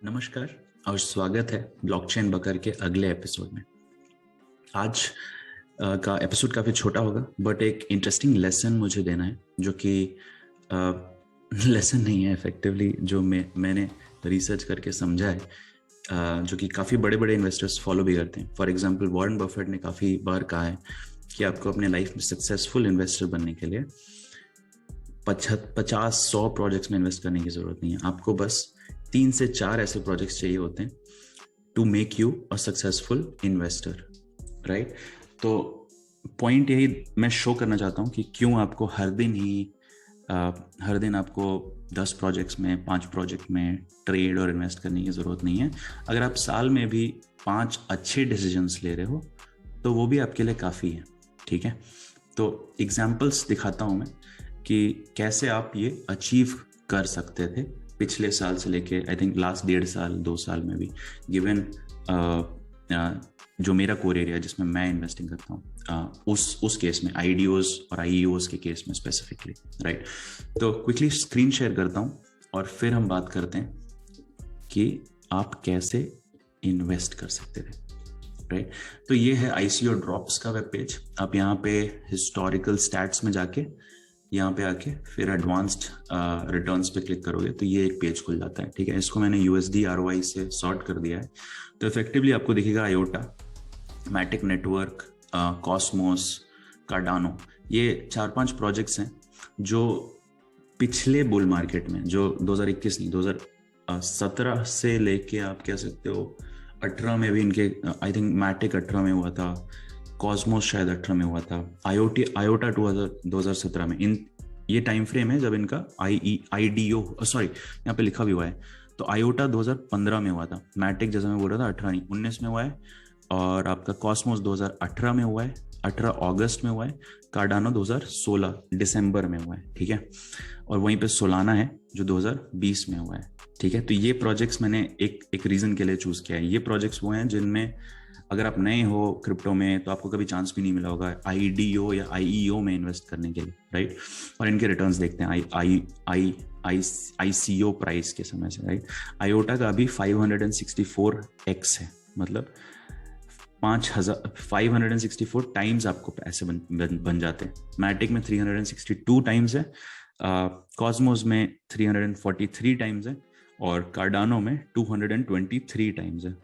नमस्कार और स्वागत है ब्लॉकचेन बकर के अगले एपिसोड में। आज का एपिसोड काफ़ी छोटा होगा बट एक इंटरेस्टिंग लेसन मुझे देना है जो कि लेसन नहीं है, इफेक्टिवली जो मैंने रिसर्च करके समझा है, जो कि काफ़ी बड़े बड़े इन्वेस्टर्स फॉलो भी करते हैं। फॉर एग्जांपल वॉरेन बफेट ने काफ़ी बार कहा है कि आपको अपने लाइफ में सक्सेसफुल इन्वेस्टर बनने के लिए 50-100 प्रोजेक्ट्स में इन्वेस्ट करने की ज़रूरत नहीं है। आपको बस 3 से 4 ऐसे प्रोजेक्ट्स चाहिए होते हैं to make you a successful investor, right. तो पॉइंट यही मैं शो करना चाहता हूँ कि क्यों आपको हर दिन आपको 10 प्रोजेक्ट्स में 5 प्रोजेक्ट में ट्रेड और इन्वेस्ट करने की ज़रूरत नहीं है। अगर आप साल में भी 5 अच्छे डिसीजंस ले रहे हो तो वो भी आपके लिए काफ़ी है, ठीक है। तो एग्जाम्पल्स दिखाता हूँ मैं कि कैसे आप ये अचीव कर सकते थे पिछले साल से लेके आई थिंक लास्ट 1.5 साल 2 साल में भी, गिवन जो मेरा कोर एरिया जिसमें मैं इन्वेस्टिंग करता हूँ, उस केस में आईडीओज और आईईओज के केस में स्पेसिफिकली, राइट। तो क्विकली स्क्रीन शेयर करता हूँ और फिर हम बात करते हैं कि आप कैसे इन्वेस्ट कर सकते थे, राइट। तो ये है आईसीओ ड्रॉप्स का वेब पेज। आप यहाँ पे हिस्टोरिकल स्टैट्स में जाके यहाँ पे आके फिर एडवांस्ड रिटर्न्स पे क्लिक करोगे तो ये एक पेज खुल जाता है, ठीक है। इसको मैंने यूएसडी आरओआई से सॉर्ट कर दिया है। तो इफेक्टिवली आपको दिखेगा IOTA, Matic network, Cosmos, Cardano, ये 4-5 प्रोजेक्ट्स हैं जो पिछले बुल मार्केट में, जो 2021 नहीं 2017 से लेके आप कह सकते हो 18 में भी इनके, आई थिंक मैटिक 18 में हुआ था, कॉस्मोस शायद 18 में हुआ था, आयोटा 2017 में। ये टाइम फ्रेम है जब इनका आईडीओ, सॉरी यहाँ पे लिखा भी हुआ है। तो आयोटा 2015 में हुआ था, मैटिक जैसा मैं बोल रहा था 18 नहीं 19 में हुआ है, और आपका कॉस्मोस 2018 में हुआ है, 18 अगस्त में हुआ है, कार्डानो 2016 दिसंबर में हुआ है, ठीक है। और वहीं पे सोलाना है जो 2020 में हुआ है, ठीक है। तो ये प्रोजेक्ट्स मैंने एक रीजन के लिए चूज किया है। ये प्रोजेक्ट्स वो हैं जिनमें अगर आप नए हो क्रिप्टो में तो आपको कभी चांस भी नहीं मिला होगा आईडीओ या आईईओ में इन्वेस्ट करने के लिए, राइट। और इनके रिटर्न्स देखते हैं आईसीओ प्राइस के समय से, राइट। आयोटा का अभी 564x है, मतलब 564 टाइम्स आपको पैसे बन जाते हैं। मैटिक में 362 टाइम्स है, कॉस्मोस में 343 टाइम्स है, और कार्डानो में 223 टाइम्स है।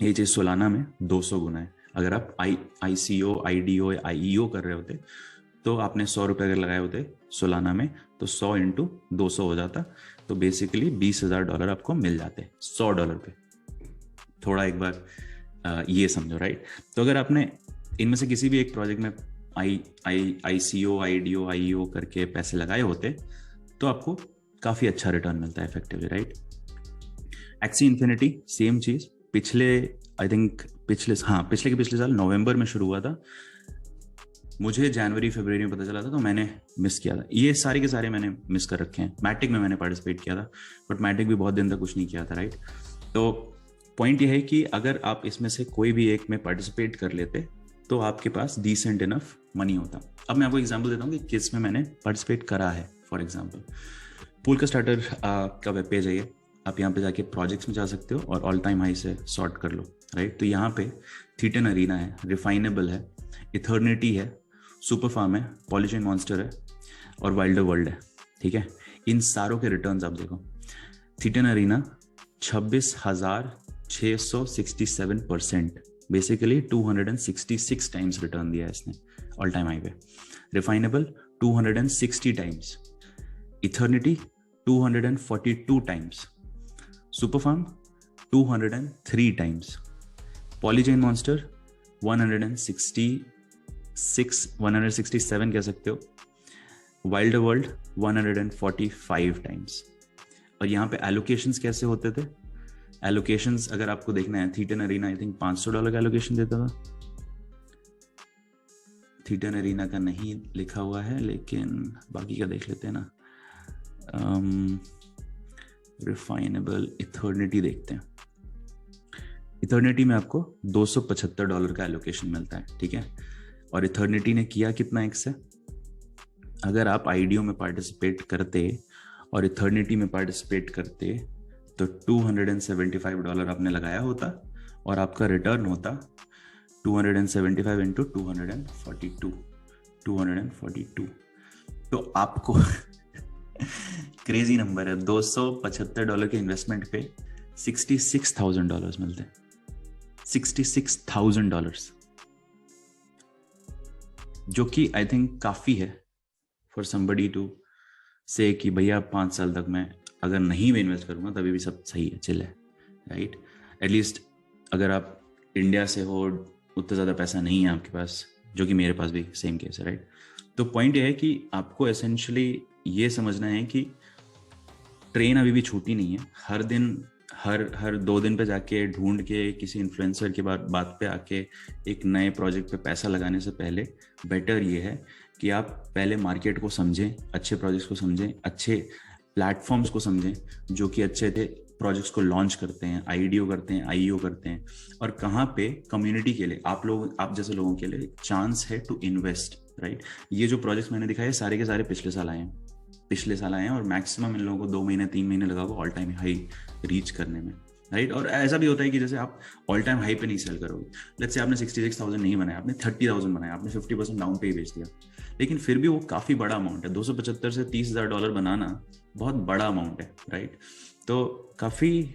ये चीज सोलाना में 200 गुना है। अगर आप आईसीओ आईडीओ या आईईओ कर रहे होते तो आपने 100 रुपये अगर लगाए होते सोलाना में तो 100 इंटू 200 हो जाता, तो बेसिकली $20,000 आपको मिल जाते $100 पे। थोड़ा एक बार ये समझो, राइट। तो अगर आपने इनमें से किसी भी एक प्रोजेक्ट में आईसीओ आईडीओ आईईओ करके पैसे लगाए होते तो आपको काफी अच्छा रिटर्न मिलता है effectively, right. XC infinity same चीज, पिछले साल नवंबर में शुरू हुआ था। मुझे जनवरी फरवरी में पता चला था तो मैंने मिस किया था। ये सारे के सारे मैंने मिस कर रखे हैं। मैटिक में मैंने पार्टिसिपेट किया था बट मैटिक भी बहुत दिन तक कुछ नहीं किया था, राइट। तो पॉइंट ये है कि अगर आप इसमें से कोई भी एक में पार्टिसिपेट कर लेते तो आपके पास डिसेंट इनफ मनी होता। अब मैं आपको एग्जाम्पल देता हूँ कि किस में मैंने पार्टिसिपेट करा है। फॉर एग्जाम्पल पूल का स्टार्टर का वेब पेज है ये। आप यहाँ पे जाके प्रोजेक्ट्स में जा सकते हो और ऑल टाइम हाई से सॉर्ट कर लो, राइट। तो यहाँ पे थीटन अरीना है, रिफाइनेबल है, इथर्निटी है, सुपर फार्म है, पॉलीचेन मॉन्स्टर है और वाइल्डर वर्ल्ड है, ठीक है। इन सारों के रिटर्न्स आप देखो। Thetan Arena 26,667%, basically 266 times return दिया है इसने ऑल टाइम हाई पे। Refinable 260 times, Ethernity 242 times, SuperFarm 203 times, Polychain Monster 167 कह सकते हो, वाइल्डर वर्ल्ड 145 टाइम्स। और यहाँ पे एलोकेशंस कैसे होते थे? एलोकेशंस अगर आपको देखना है, थीटन अरीना आई थिंक $500 का एलोकेशन देता था। थीटन अरीना का नहीं लिखा हुआ है लेकिन बाकी का देख लेते हैं ना। रिफाइनेबल इथर्निटी देखते हैं। इथर्निटी में आपको $275 का एलोकेशन मिलता है, ठीक है। और इथर्निटी ने किया कितना एक्स है? अगर आप आईडीओ में पार्टिसिपेट करते और इथर्निटी में पार्टिसिपेट करते तो $275 आपने लगाया होता और आपका रिटर्न होता 275 इंटू 242 तो आपको क्रेजी नंबर है, $275 के इन्वेस्टमेंट पे $66,000 मिलते हैं। $66,000, जो कि आई थिंक काफी है फॉर समबडी टू से कि भैया 5 साल तक मैं अगर नहीं भी इन्वेस्ट करूंगा तभी भी सब सही है, चिल है, राइट। एटलीस्ट अगर आप इंडिया से हो, उतना ज़्यादा पैसा नहीं है आपके पास, जो कि मेरे पास भी सेम केस है, राइट। तो पॉइंट ये है कि आपको एसेंशियली ये समझना है कि ट्रेन अभी भी छूटी नहीं है। हर दिन हर 2 दिन पे जाके ढूंढ के किसी इन्फ्लुएंसर के बात पे आके एक नए प्रोजेक्ट पे पैसा लगाने से पहले बेटर ये है कि आप पहले मार्केट को समझें, अच्छे प्रोजेक्ट्स को समझें, अच्छे प्लेटफॉर्म्स को समझें जो कि अच्छे थे प्रोजेक्ट्स को लॉन्च करते हैं, आईडीओ करते हैं, आईईओ करते हैं, और कहाँ पे कम्युनिटी के लिए आप जैसे लोगों के लिए चांस है टू इन्वेस्ट, राइट। ये जो प्रोजेक्ट्स मैंने दिखाए सारे के सारे पिछले साल आए हैं और मैक्सिमम इन लोगों को 2 महीने 3 महीने लगा हुआ ऑल टाइम हाई रीच करने में, राइट। और ऐसा भी होता है कि जैसे आप ऑल टाइम हाई पे नहीं सेल करोगे, लेट्स से आपने 66,000 नहीं बनाया, आपने 30,000 बनाया, आपने 50% डाउन पे ही बेच दिया, लेकिन फिर भी वो काफ़ी बड़ा अमाउंट है। $275 से $30,000 बनाना बहुत बड़ा अमाउंट है, राइट। तो काफ़ी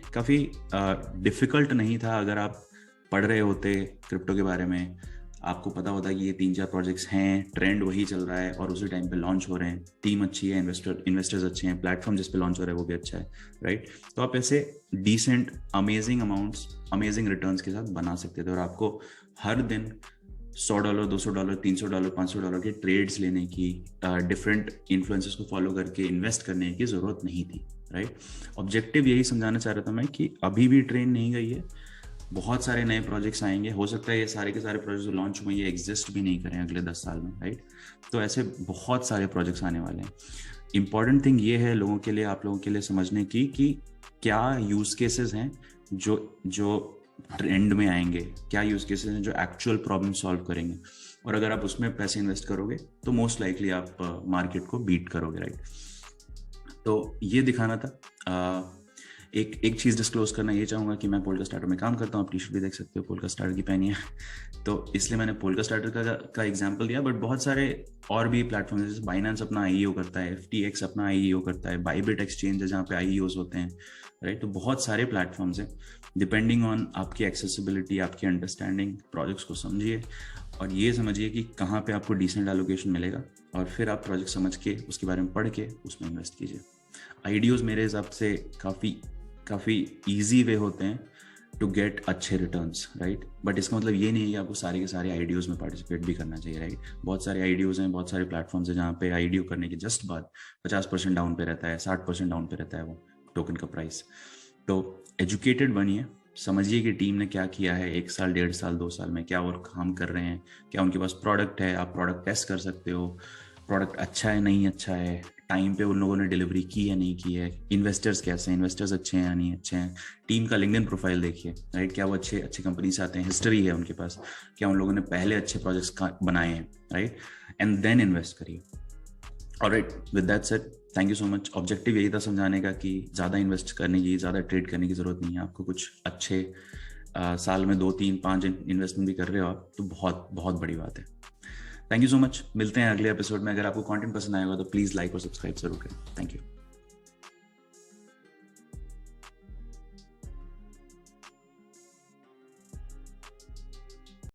डिफ़िकल्ट नहीं था। अगर आप पढ़ रहे होते क्रिप्टो के बारे में, आपको पता होता है कि ये 3-4 प्रोजेक्ट्स हैं, ट्रेंड वही चल रहा है और उसी टाइम पे लॉन्च हो रहे हैं, टीम अच्छी है, इन्वेस्टर्स अच्छे हैं, प्लेटफॉर्म जिस पे लॉन्च हो रहा है वो भी अच्छा है, राइट। तो आप ऐसे decent amazing amounts, amazing returns के साथ बना सकते थे और आपको हर दिन $100, $200, $300, $500 के ट्रेड्स लेने की, डिफरेंट इन्फ्लुएंसर्स को फॉलो करके इन्वेस्ट करने की ज़रूरत नहीं थी, राइट। ऑब्जेक्टिव यही समझाना चाह रहा था मैं कि अभी भी ट्रेन नहीं गई है, बहुत सारे नए प्रोजेक्ट्स आएंगे, हो सकता है ये सारे के सारे प्रोजेक्ट्स जो लॉन्च हुए ये एग्जिस्ट भी नहीं करें अगले 10 साल में, राइट। तो ऐसे बहुत सारे प्रोजेक्ट्स आने वाले हैं। इंपॉर्टेंट थिंग ये है लोगों के लिए, आप लोगों के लिए समझने की कि क्या यूज केसेस हैं जो ट्रेंड में आएंगे, क्या यूज केसेस हैं जो एक्चुअल प्रॉब्लम सॉल्व करेंगे, और अगर आप उसमें पैसे इन्वेस्ट करोगे तो मोस्ट लाइकली आप मार्केट को बीट करोगे, राइट। तो ये दिखाना था। एक चीज़ डिस्क्लोज करना ये चाहूँगा कि मैं पोल्का स्टार्टर में काम करता हूँ, आप टी शर्ट भी देख सकते हो पोल्का स्टार्टर की पहनी है, तो इसलिए मैंने पोल्का स्टार्टर का एग्जांपल दिया। बट बहुत सारे और भी प्लेटफॉर्म जैसे बाइनेंस अपना आईईओ करता है, FTX अपना आईईओ करता है, बाइबिट एक्सचेंज है जहाँ पे आईईओज होते हैं, राइट। तो बहुत सारे प्लेटफॉर्म्स हैं, डिपेंडिंग ऑन आपकी एक्सेसिबिलिटी, आपकी अंडरस्टैंडिंग, प्रोजेक्ट्स को समझिए और ये समझिए कि कहाँ पे आपको डिसेंट एलोकेशन मिलेगा, और फिर आप प्रोजेक्ट समझ के उसके बारे में पढ़ के उसमें इन्वेस्ट कीजिए। आईडीओज मेरे हिसाब से काफ़ी ईजी वे होते हैं टू गेट अच्छे रिटर्न्स, राइट। बट इसका मतलब ये नहीं है कि आपको सारे के सारे आईडीओज में पार्टिसिपेट भी करना चाहिए, राइट। बहुत सारे आईडीओज हैं, बहुत सारे प्लेटफॉर्म्स हैं जहाँ पे आईडीओ करने के जस्ट बाद 50% डाउन पे रहता है, 60% डाउन पे रहता है वो टोकन का प्राइस। तो एजुकेटेड बनिए, समझिए कि टीम ने क्या किया है 1 साल, 1.5 साल, 2 साल में, क्या वो काम कर रहे हैं, क्या उनके पास प्रोडक्ट है, आप प्रोडक्ट टेस्ट कर सकते हो, प्रोडक्ट अच्छा है नहीं अच्छा है, टाइम पे उन लोगों ने डिलीवरी की है नहीं की है, इन्वेस्टर्स कैसे हैं, इन्वेस्टर्स अच्छे हैं या नहीं अच्छे हैं, टीम का लिंक्डइन प्रोफाइल देखिए, राइट। क्या वो अच्छे कंपनी से आते हैं, हिस्ट्री है उनके पास, क्या उन लोगों ने पहले अच्छे प्रोजेक्ट्स बनाए हैं, राइट। एंड देन इन्वेस्ट करिए। Alright, with that said, thank you so much. Objective यही था समझाने का कि ज़्यादा इन्वेस्ट करने की, ज़्यादा ट्रेड करने की ज़रूरत नहीं है आपको। कुछ अच्छे साल में 2, 3, 5 इन्वेस्टमेंट भी कर रहे हो आप तो बहुत बहुत बड़ी बात है। थैंक यू सो मच, मिलते हैं अगले एपिसोड में। अगर आपको कंटेंट पसंद आएगा तो प्लीज़ लाइक और सब्सक्राइब जरूर करें। Thank you.